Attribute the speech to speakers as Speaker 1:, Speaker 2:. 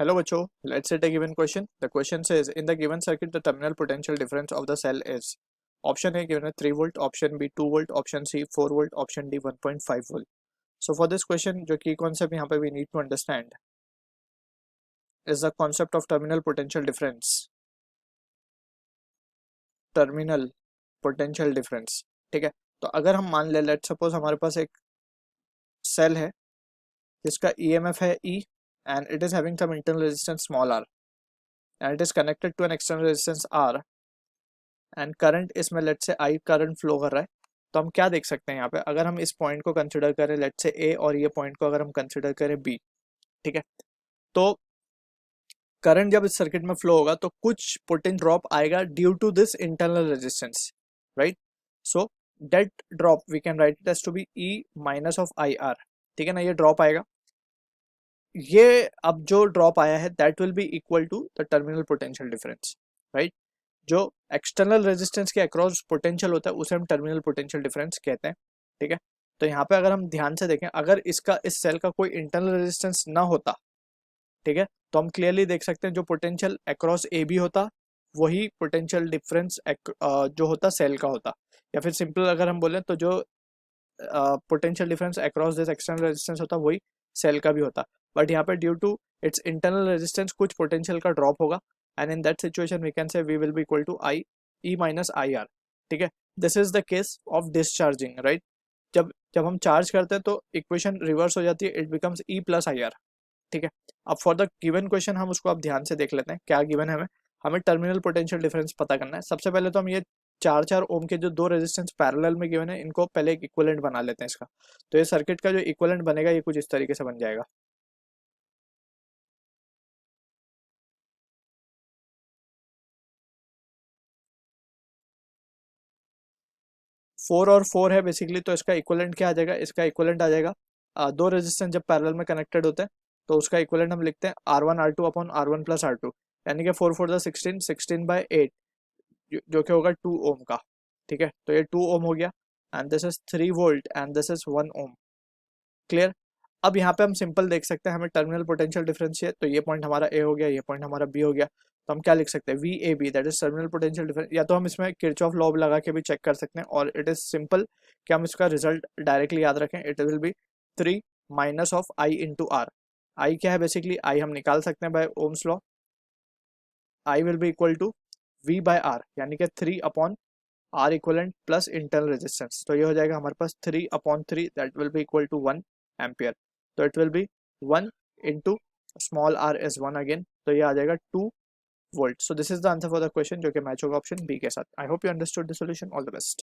Speaker 1: Hello बच्चों, let's set a given question. The question says in the given circuit the terminal potential difference of the cell is option A given है 3 volt, option B 2 volt, option C 4 volt, option D 1.5 volt. So for this question जो key concept यहाँ पे we need to understand is the concept of terminal potential difference. Terminal potential difference, ठीक है. तो अगर हम मान ले लेट सपोज हमारे पास एक सेल है जिसका EMF है E and it is having some internal resistance small r and it is connected to an external resistance R and current इसमें लेट से आई करंट फ्लो कर रहा है. तो हम क्या देख सकते हैं यहाँ पे, अगर हम इस पॉइंट को कंसिडर करें लेट से ए और ये पॉइंट को अगर हम कंसिडर करें बी, ठीक है, तो करंट जब इस सर्किट में फ्लो होगा तो कुछ पोटेंशियल ड्रॉप आएगा due to this internal resistance, right. So that drop we can write it as to be E minus of I R, ठीक है ना. ये ड्रॉप आएगा, ये अब जो ड्रॉप आया है that will be equal to the terminal potential difference, right. जो एक्सटर्नल रेजिस्टेंस के अक्रॉस पोटेंशियल होता है उसे हम टर्मिनल पोटेंशियल डिफरेंस कहते हैं, ठीक है. तो यहाँ पे अगर हम ध्यान से देखें, अगर इसका इस सेल का कोई इंटरनल रेजिस्टेंस ना होता, ठीक है, तो हम क्लियरली देख सकते हैं जो पोटेंशियल अक्रॉस ए बी होता वही पोटेंशियल डिफरेंस जो होता सेल का होता, या फिर सिंपल अगर हम बोलें तो जो potential difference across this external resistance होता वही सेल का भी होता. बट यहाँ पे due to its internal resistance कुछ पोटेंशियल का ड्रॉप होगा and in that situation we can say V will be equal to I E minus IR, ठीक है. This is the case of discharging, right. जब हम charge करते हैं तो इक्वेशन रिवर्स हो जाती है, it becomes E plus IR, ठीक है. अब फॉर द गिवन क्वेश्चन हम उसको अब ध्यान से देख लेते हैं क्या गिवन है. हमें टर्मिनल पोटेंशियल डिफरेंस पता करना है. सबसे पहले तो हम ये 4 ओम के जो दो रेजिस्टेंस पैरेलल में गिवन है इनको पहले एक इक्विवेलेंट बना लेते हैं इसका. तो ये सर्किट का जो इक्विवेलेंट बनेगा ये कुछ इस तरीके से बन जाएगा. 4 और 4 है बेसिकली, तो इसका इक्विवेलेंट क्या आ जाएगा, इसका इक्विवेलेंट आ जाएगा दो रेजिस्टेंस जब पैरेलल में कनेक्टेड होते हैं तो उसका इक्विवेलेंट हम लिखते हैं R1 R2 upon R1 plus R2, यानी कि 4 4 16 16 बाय 8 जो कि होगा 2 ओम का, ठीक है. तो ये 2 ओम हो गया and this is 3 volt and this is 1 ohm. Clear. अब यहाँ पे हम सिंपल देख सकते हैं हमें टर्मिनल पोटेंशियल डिफरेंस चाहिए, तो ये पॉइंट हमारा ए हो गया, ये पॉइंट हमारा बी हो गया. तो हम क्या लिख सकते हैं, V A B that is terminal potential difference. या तो हम इसमें किरचॉफ लॉ लगा के भी चेक कर सकते हैं और इट इज सिंपल कि हम इसका रिजल्ट डायरेक्टली याद रखें. It will be 3 minus of I into R. I क्या है बेसिकली, आई हम निकाल सकते हैं by Ohm's law. I will be equal to V by R, यानी कि 3 upon R equivalent plus internal resistance. तो ये हो जाएगा हमारे पास 3 upon 3 that will be equal to 1 ampere. तो it will be 1 into small R is 1 again, तो ये आ जाएगा 2 volt. So this is the answer for the question जो कि मैच होगा ऑप्शन बी के साथ. I hope you understood the solution. All the best.